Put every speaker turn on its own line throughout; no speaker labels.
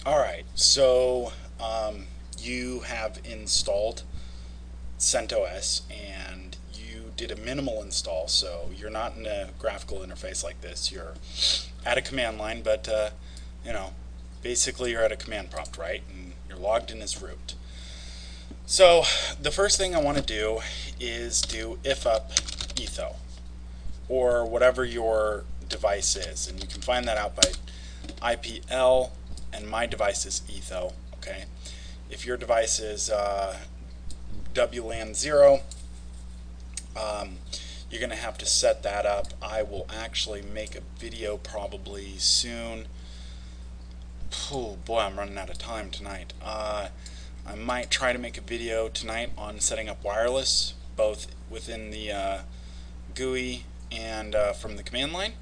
Alright, so you have installed CentOS and you did a minimal install, so you're not in a graphical interface like this. You're at a command line, but you know, basically you're at a command prompt, right? And you're logged in as root. So the first thing I want to do is do if up etho, or whatever your device is, and you can find that out by IPL, and my device is etho. Okay, if your device is WLAN 0, you're going to have to set that up. I will actually make a video probably soon. Oh boy, I'm running out of time tonight. I might try to make a video tonight on setting up wireless, both within the GUI and from the command line.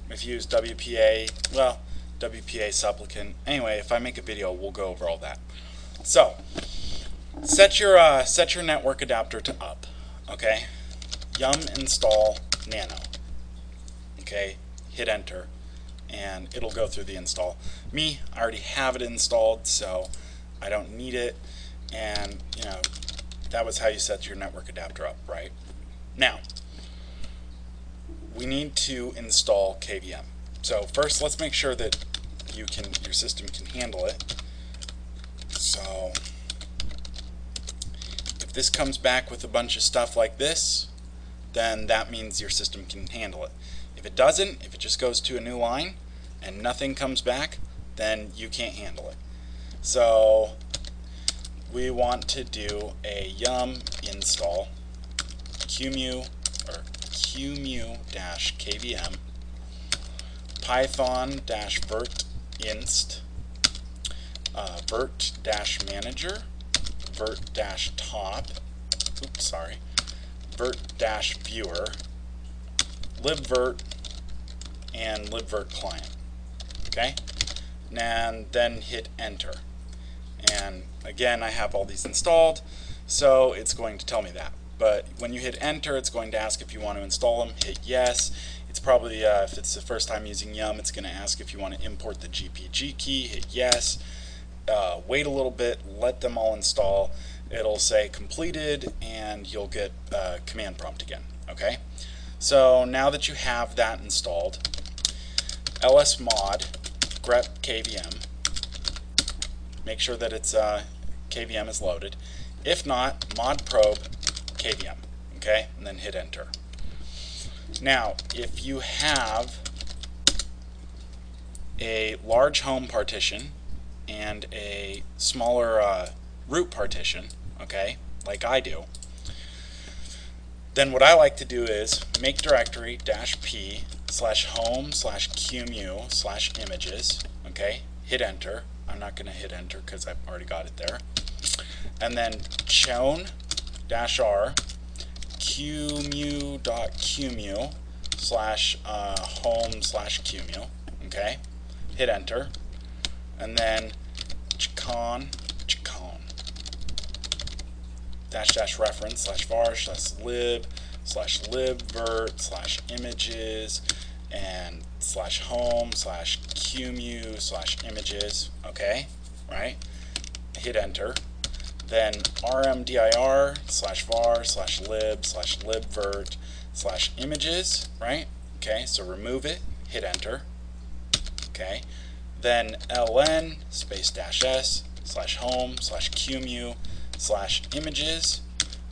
If you use WPA, well, WPA supplicant. Anyway, if I make a video, we'll go over all that. So, set your network adapter to up. Okay, yum install nano. Okay, hit enter, and it'll go through the install. Me, I already have it installed, so I don't need it. And you know, that was how you set your network adapter up, right? Now, we need to install KVM. So first, let's make sure that your system can handle it. So if this comes back with a bunch of stuff like this, then that means your system can handle it. If it doesn't, if it just goes to a new line and nothing comes back, then you can't handle it. So we want to do a yum install qmu -kvm python-vert inst vert-manager vert-top vert-viewer libvirt and libvirt client. Okay, and then hit enter, and again I have all these installed, so it's going to tell me that. But when you hit enter, it's going to ask if you want to install them. Hit yes. It's probably, if it's the first time using yum, it's going to ask if you want to import the GPG key. Hit yes. Wait a little bit, let them all install. It'll say completed, and you'll get a command prompt again. Okay? So now that you have that installed, lsmod grep kvm, make sure that it's kvm is loaded. If not, mod probe KVM, okay, and then hit enter. Now, if you have a large home partition and a smaller root partition, okay, like I do, then what I like to do is make directory -p /home/qmu/images, okay, hit enter. I'm not going to hit enter because I've already got it there. And then chown -r qmu.qmu/home/qmu, okay, hit enter, and then chcon --var/lib/libvirt/images and /home/qmu/images, okay, right, hit enter. Then rmdir/var/lib/libvirt/images, right? Okay, so remove it, hit enter. Okay, then ln /s/home/qmu/images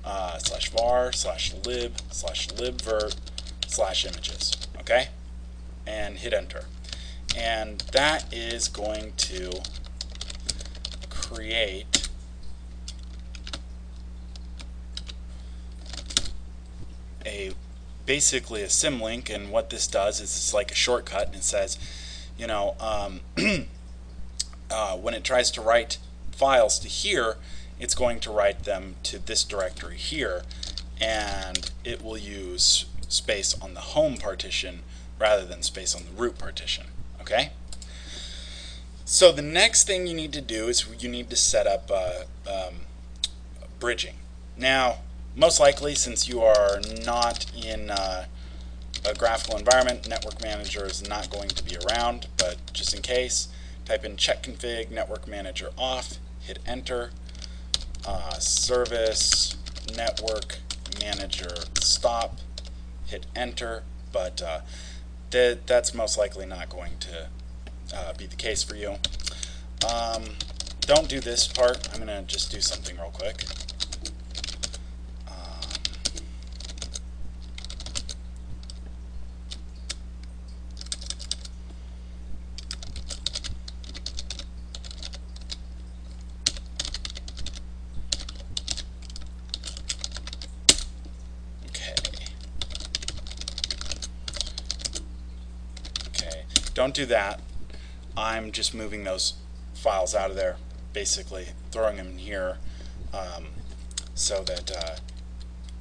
/var/lib/libvirt/images. Okay, and hit enter. And that is going to create basically a symlink, and what this does is it's like a shortcut, and it says, you know, when it tries to write files to here, it's going to write them to this directory here, and it will use space on the home partition rather than space on the root partition. Okay? So the next thing you need to do is you need to set up bridging. Now, most likely, since you are not in a graphical environment, network manager is not going to be around, but just in case, type in check config, network manager off, hit enter, service, network manager stop, hit enter, but that's most likely not going to be the case for you. Don't do this part. I'm going to just do something real quick. Don't do that. I'm just moving those files out of there, basically throwing them in here, so that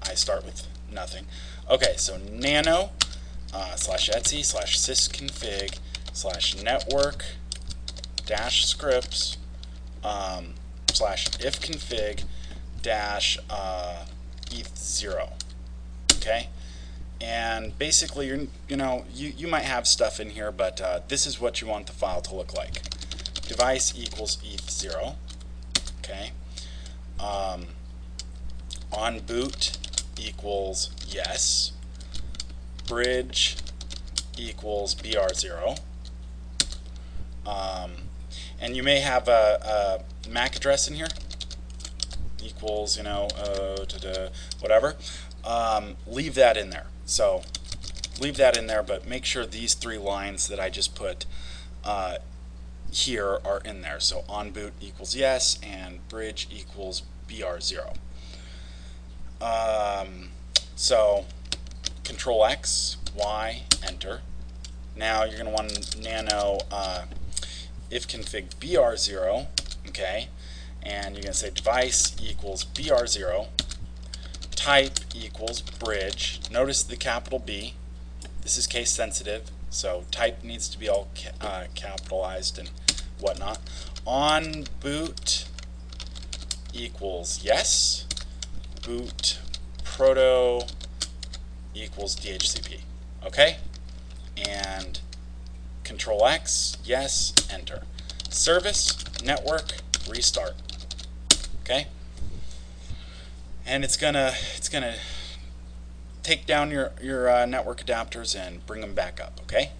I start with nothing. Okay, so nano /etc /sysconfig /network -scripts /ifconfig -eth0. Okay. And basically, you might have stuff in here, but this is what you want the file to look like. Device equals eth0. Okay. On boot equals yes. Bridge equals br0. And you may have a MAC address in here. Equals, whatever. Leave that in there. So leave that in there, but make sure these three lines that I just put here are in there. So on boot equals yes, and bridge equals br0. So Control X, Y, enter. Now you're going to want nano ifconfig br0, okay, and you're going to say device equals br0. Type equals bridge. Notice the capital B. This is case sensitive, so type needs to be all capitalized and whatnot. On boot equals yes. Boot proto equals DHCP. Okay? And Control X, yes, enter. Service, network, restart. Okay? And it's gonna take down your network adapters and bring them back up, okay?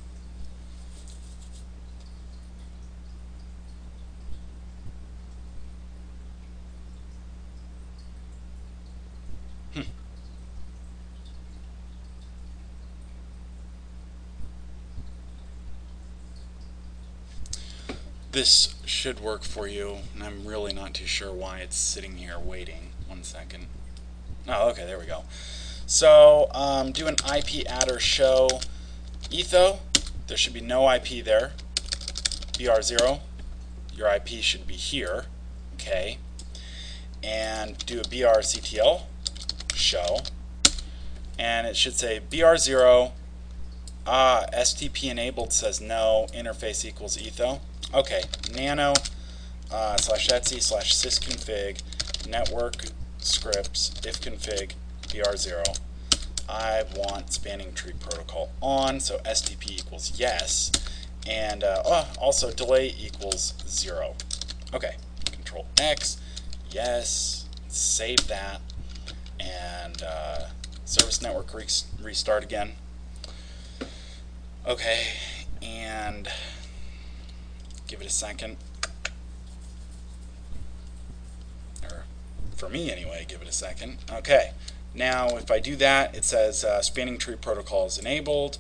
This should work for you, and I'm really not too sure why it's sitting here waiting. 1 second. Oh, okay, there we go. So, do an IP adder show etho. There should be no IP there. BR0. Your IP should be here. Okay. And do a BRCTL show. And it should say BR0. STP enabled says no. Interface equals etho. Okay. Nano /etc /sysconfig network scripts ifconfig br0. I want spanning tree protocol on, so STP equals yes, and also delay equals 0. Okay, Control X, yes, save that, and service network restart again. Okay, and give it a second. For me anyway, give it a second. Okay, now if I do that, it says spanning tree protocol is enabled,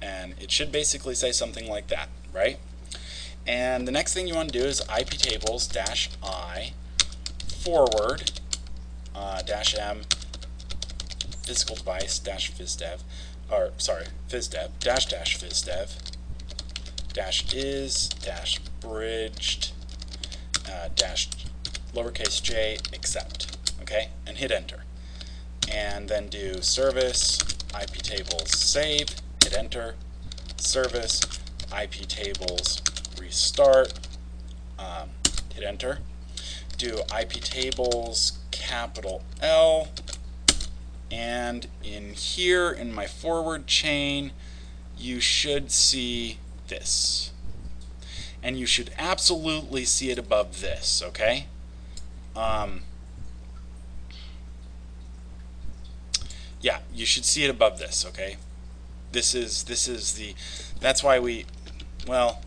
and it should basically say something like that, right? And the next thing you want to do is iptables -I forward -m physical device -physdev, or sorry, physdev -physdev -is -bridged lowercase j accept, okay, and hit enter, and then do service iptables save, hit enter, service iptables restart, hit enter, do iptables capital L, And in here, in my forward chain, you should see this. And you should absolutely see it above this, okay? Yeah, you should see it above this, okay? This is the, that's why we, well,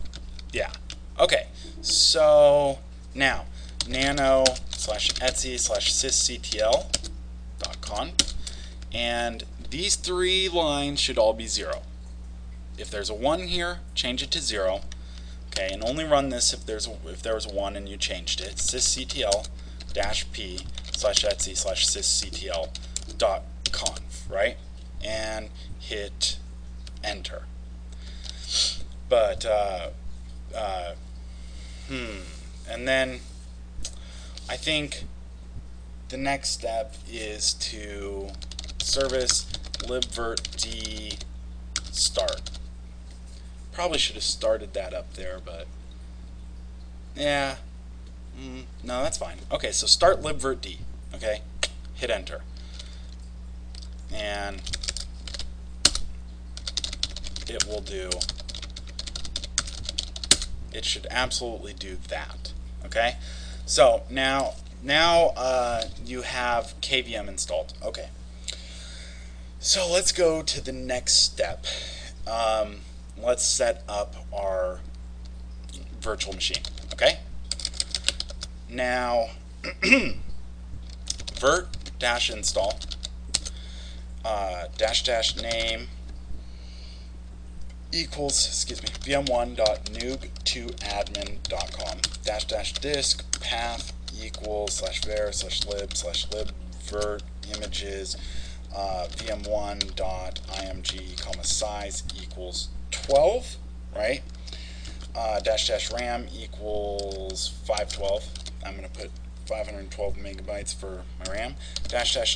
yeah. Okay, so now, nano/etsy/sysctl.conf, and these three lines should all be 0. If there's a 1 here, change it to 0. Okay, and only run this if there was a 1 and you changed it. sysctl-p/etsy/sysctl.conf, right? And hit enter. But and then I think the next step is to service libvirtd start. Probably should have started that up there, but yeah, no, that's fine. Okay, so start libvirtd. Okay, hit enter, and it will do. It should absolutely do that. Okay, so now you have KVM installed. Okay, so let's go to the next step. Let's set up our virtual machine. Okay, now virt-install --name equals, vm1.noog2admin.com --disk path equals /var/lib/lib virt images vm1.img, size equals 12, right? --ram equals 512. I'm going to put 512 megabytes for my RAM. --os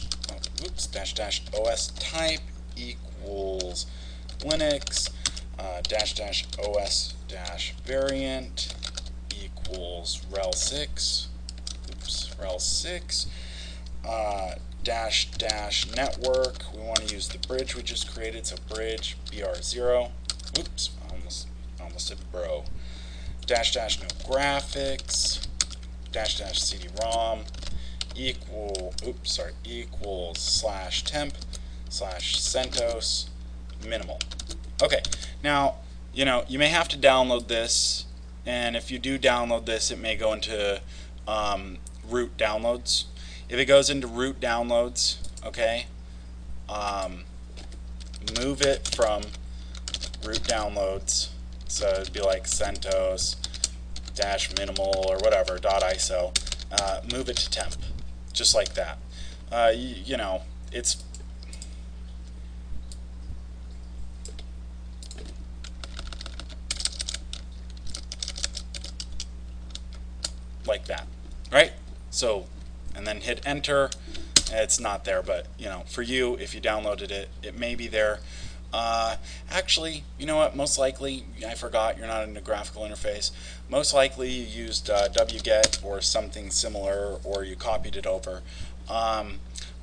type equals Linux. --os variant equals rel6. rel6. --network. We want to use the bridge we just created, so bridge br0. Oops, almost said bro. --no graphics. --cd-rom equals /temp/CentOS minimal. Okay, now you may have to download this, and if you do download this, it may go into root downloads. If it goes into root downloads, okay, move it from root downloads, so it'd be like CentOS -minimal or whatever .iso. Move it to temp, just like that. It's like that, right? So, and then hit enter. It's not there, but for you, if you downloaded it, it may be there. Actually, you know what? Most likely, I forgot, you're not in a graphical interface. Most likely, you used wget or something similar, or you copied it over.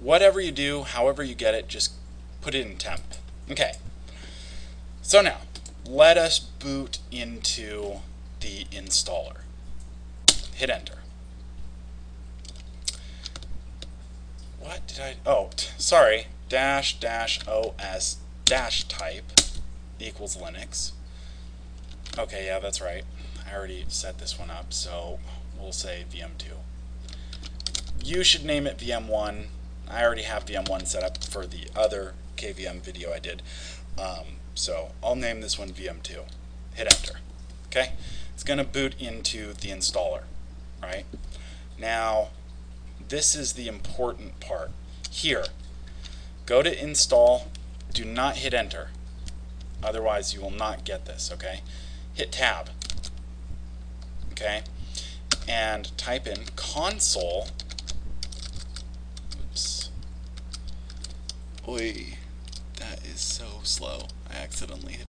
Whatever you do, however you get it, just put it in temp. Okay. So now, let us boot into the installer. Hit enter. What did I? Oh, sorry. --os -type equals Linux. Okay, yeah, that's right. I already set this one up, so we'll say VM2. You should name it VM1. I already have VM1 set up for the other KVM video I did. So I'll name this one VM2. Hit enter. Okay? It's going to boot into the installer, right? Now, this is the important part. Here, go to install. Do not hit enter. Otherwise, you will not get this, okay? Hit tab. Okay? And type in console. Oops. Oi, that is so slow. I accidentally hit